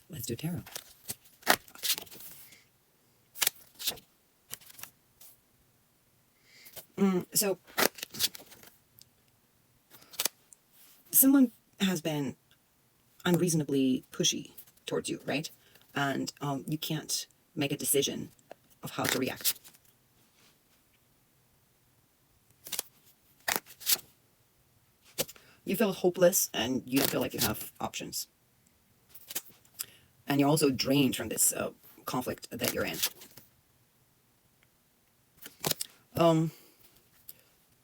Let's do tarot. So, someone has been unreasonably pushy towards you, right? And you can't make a decision of how to react. You feel hopeless and you don't feel like you have options. And you're also drained from this conflict that you're in.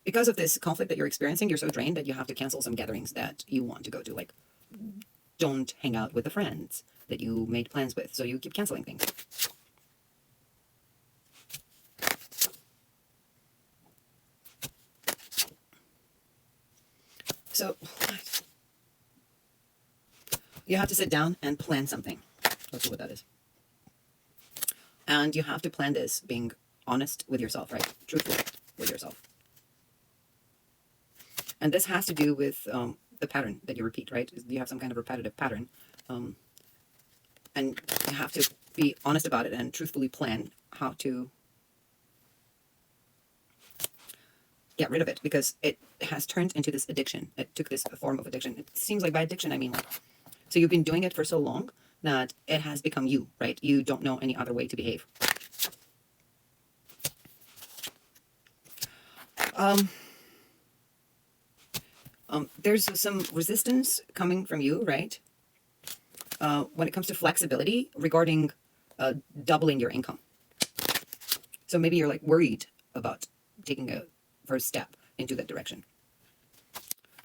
Because of this conflict that you're experiencing, you're so drained that you have to cancel some gatherings that you want to go to. Like, don't hang out with the friends that you made plans with. So you keep canceling things. So you have to sit down and plan something. Let's see what that is. And you have to plan this being honest with yourself, right? Truthful with yourself. And this has to do with the pattern that you repeat, right? You have some kind of repetitive pattern. And you have to be honest about it and truthfully plan how to get rid of it, because it has turned into this addiction. It took this form of addiction. It seems like by addiction, I mean like, so you've been doing it for so long that it has become you, right? You don't know any other way to behave. There's some resistance coming from you, right? When it comes to flexibility regarding doubling your income. So maybe you're like worried about taking a first step into that direction.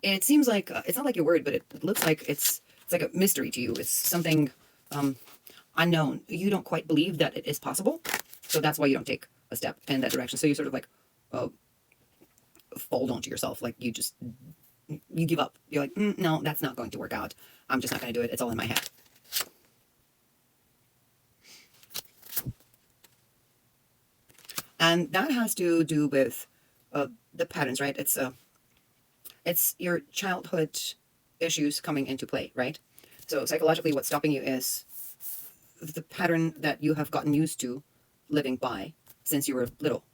It seems like it's not like you're worried, but it looks like it's like a mystery to you. It's something unknown. You don't quite believe that it is possible, so that's why you don't take a step in that direction. So you sort of like fold onto yourself, like you give up. You're like, no, that's not going to work out. I'm just not going to do it. It's all in my head. And that has to do with the patterns, right? It's your childhood issues coming into play, right? So psychologically, what's stopping you is the pattern that you have gotten used to living by since you were little,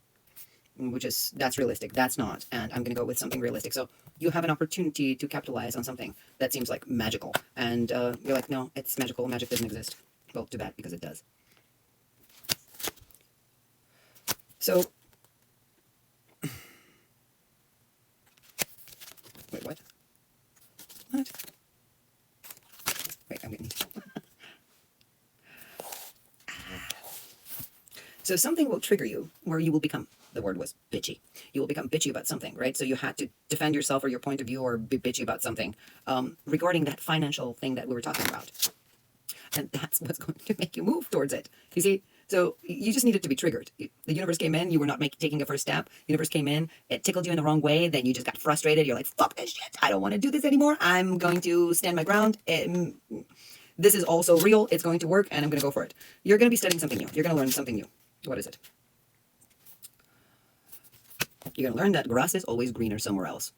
that's realistic. That's not. And I'm going to go with something realistic. So you have an opportunity to capitalize on something that seems like magical. And you're like, no, it's magical. Magic doesn't exist. Well, too bad, because it does. So, wait, what? What? Wait, I'm getting... So something will trigger you where you will become, the word was bitchy. You will become bitchy about something, right? So you had to defend yourself or your point of view or be bitchy about something regarding that financial thing that we were talking about. And that's what's going to make you move towards it. You see? So you just needed to be triggered. The universe came in, you were not taking a first step. The universe came in, it tickled you in the wrong way, then you just got frustrated. You're like, fuck this shit. I don't want to do this anymore. I'm going to stand my ground. This is also real. It's going to work, and I'm going to go for it. You're going to be studying something new. You're going to learn something new. What is it? You're going to learn that grass is always greener somewhere else.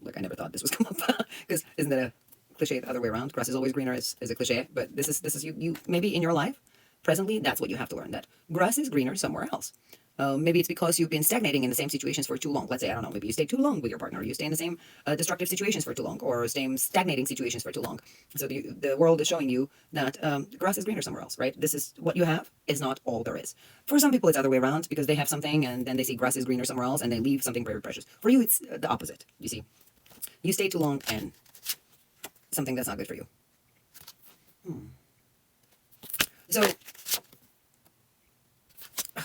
Look, I never thought this was come up, because isn't that a cliche the other way around? Grass is always greener is a cliche, but this is you maybe in your life, presently, that's what you have to learn, that grass is greener somewhere else. Maybe it's because you've been stagnating in the same situations for too long. Let's say, I don't know, maybe you stay too long with your partner, or you stay in the same destructive situations for too long, or same stagnating situations for too long. So the world is showing you that grass is greener somewhere else, right? This is what you have is not all there is. For some people, it's the other way around, because they have something and then they see grass is greener somewhere else and they leave something very precious. For you, it's the opposite, you see. You stay too long in something that's not good for you. So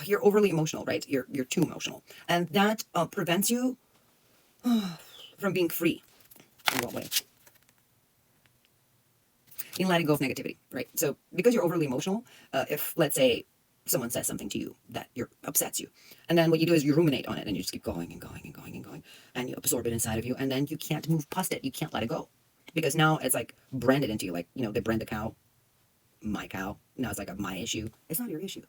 you're overly emotional, right? You're too emotional, and that prevents you from being free. In what way? In letting go of negativity, right? So because you're overly emotional, if let's say someone says something to you that upsets you, and then what you do is you ruminate on it, and you just keep going and going and going and going, and you absorb it inside of you, and then you can't move past it. You can't let it go, because now it's like branded into you, like, you know, they brand the cow, my cow. Now it's like a my issue. It's not your issue.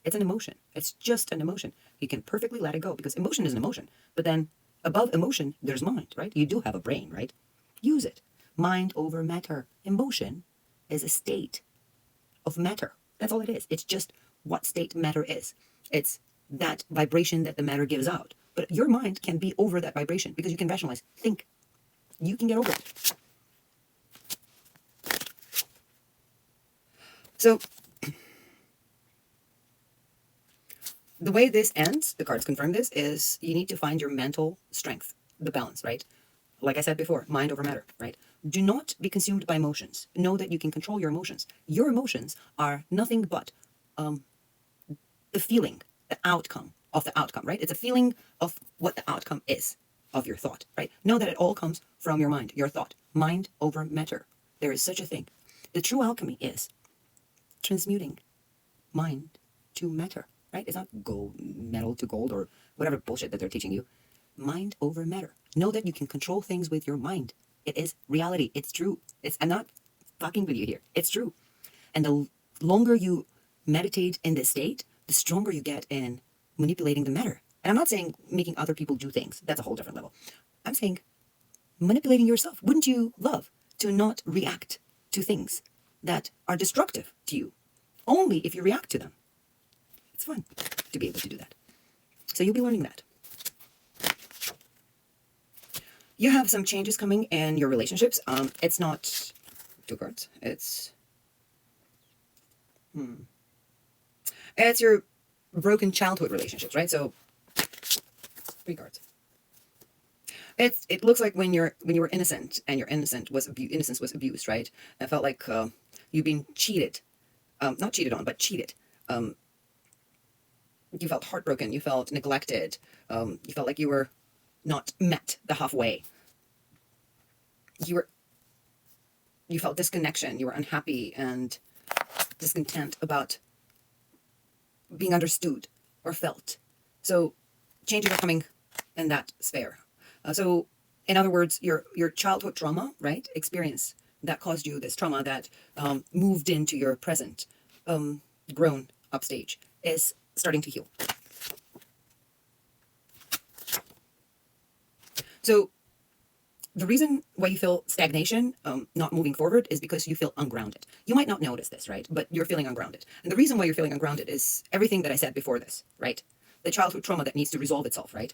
It's an emotion. It's just an emotion. You can perfectly let it go, because emotion is an emotion. But then above emotion, there's mind, right? You do have a brain, right? Use it. Mind over matter. Emotion is a state. of matter. That's all it is. It's just what state matter is. It's that vibration that the matter gives out. But your mind can be over that vibration because you can rationalize, think. You can get over it. So the way this ends, the cards confirm this, is you need to find your mental strength, the balance, right? Like I said before, mind over matter, right? Do not be consumed by emotions. Know that you can control your emotions. Your emotions are nothing but the feeling, the outcome of the outcome, right? It's a feeling of what the outcome is of your thought, right? Know that it all comes from your mind, your thought. Mind over matter. There is such a thing. The true alchemy is transmuting mind to matter, right? It's not gold, metal to gold or whatever bullshit that they're teaching you. Mind over matter. Know that you can control things with your mind. It is reality. It's true. I'm not fucking with you here. It's true. And the longer you meditate in this state, the stronger you get in manipulating the matter. And I'm not saying making other people do things. That's a whole different level. I'm saying manipulating yourself. Wouldn't you love to not react to things that are destructive to you? Only if you react to them. It's fun to be able to do that. So you'll be learning that. You have some changes coming in your relationships. It's not 2 cards. It's your broken childhood relationships, right? So 3 cards. It looks like when you were innocent and your innocence was abused, right? It felt like you've been cheated, not cheated on, but cheated. You felt heartbroken. You felt neglected. You felt like you were not met the halfway. You felt disconnection. You were unhappy and discontent about being understood or felt. So changes are coming in that sphere. So in other words, your childhood trauma, right, experience that caused you this trauma that moved into your present grown up stage is starting to heal. So the reason why you feel stagnation, not moving forward, is because you feel ungrounded. You might not notice this, right? But you're feeling ungrounded. And the reason why you're feeling ungrounded is everything that I said before this, right? The childhood trauma that needs to resolve itself, right?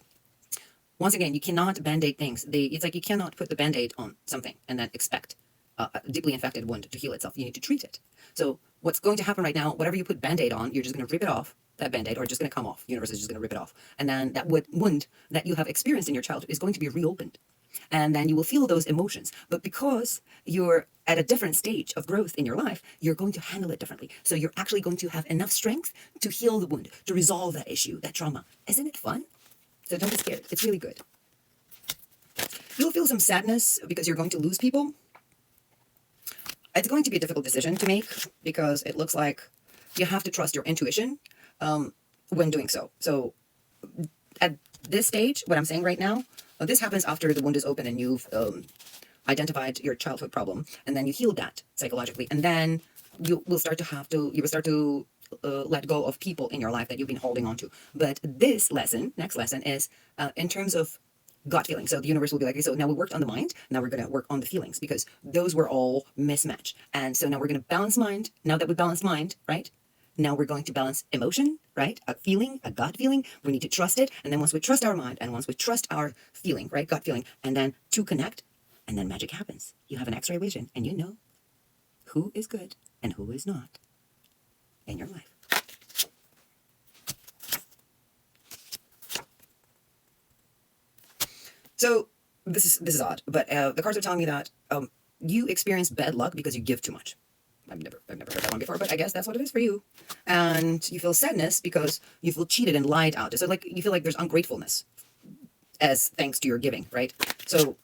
Once again, you cannot band-aid things. It's like you cannot put the band-aid on something and then expect a deeply infected wound to heal itself. You need to treat it. So what's going to happen right now, whatever you put band-aid on, you're just going to rip it off, that band-aid, or it's just going to come off. The universe is just going to rip it off. And then that wound that you have experienced in your childhood is going to be reopened. And then you will feel those emotions. But because you're at a different stage of growth in your life, you're going to handle it differently. So you're actually going to have enough strength to heal the wound, to resolve that issue, that trauma. Isn't it fun? So don't be scared. It's really good. You'll feel some sadness because you're going to lose people. It's going to be a difficult decision to make because it looks like you have to trust your intuition when doing so. So at this stage, what I'm saying right now, this happens after the wound is open and you've identified your childhood problem, and then you healed that psychologically, and then you will start to let go of people in your life that you've been holding on to. But this lesson, next lesson, is in terms of gut feeling. So the universe will be like, okay, so now we worked on the mind, now we're going to work on the feelings because those were all mismatched. And so now we're going to balance mind. Now that we balance mind, right? Now we're going to balance emotion, right? A feeling, a gut feeling. We need to trust it. And then once we trust our mind and once we trust our feeling, right? Gut feeling, and then to connect, and then magic happens. You have an X-ray vision and you know who is good and who is not in your life. So this is odd, but the cards are telling me that you experience bad luck because you give too much. I've never heard that one before, but I guess that's what it is for you. And you feel sadness because you feel cheated and lied out. So like you feel like there's ungratefulness as thanks to your giving, right? So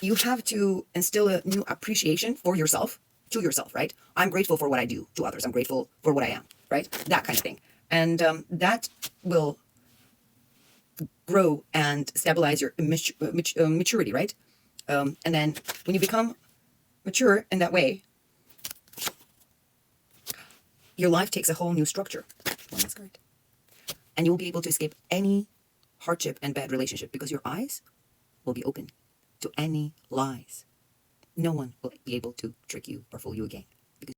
you have to instill a new appreciation for yourself, to yourself, right? I'm grateful for what I do to others. I'm grateful for what I am, right? That kind of thing. And that will grow and stabilize your maturity, right? And then when you become mature in that way, your life takes a whole new structure. One last card. And you will be able to escape any hardship and bad relationship because your eyes will be open to any lies. No one will be able to trick you or fool you again.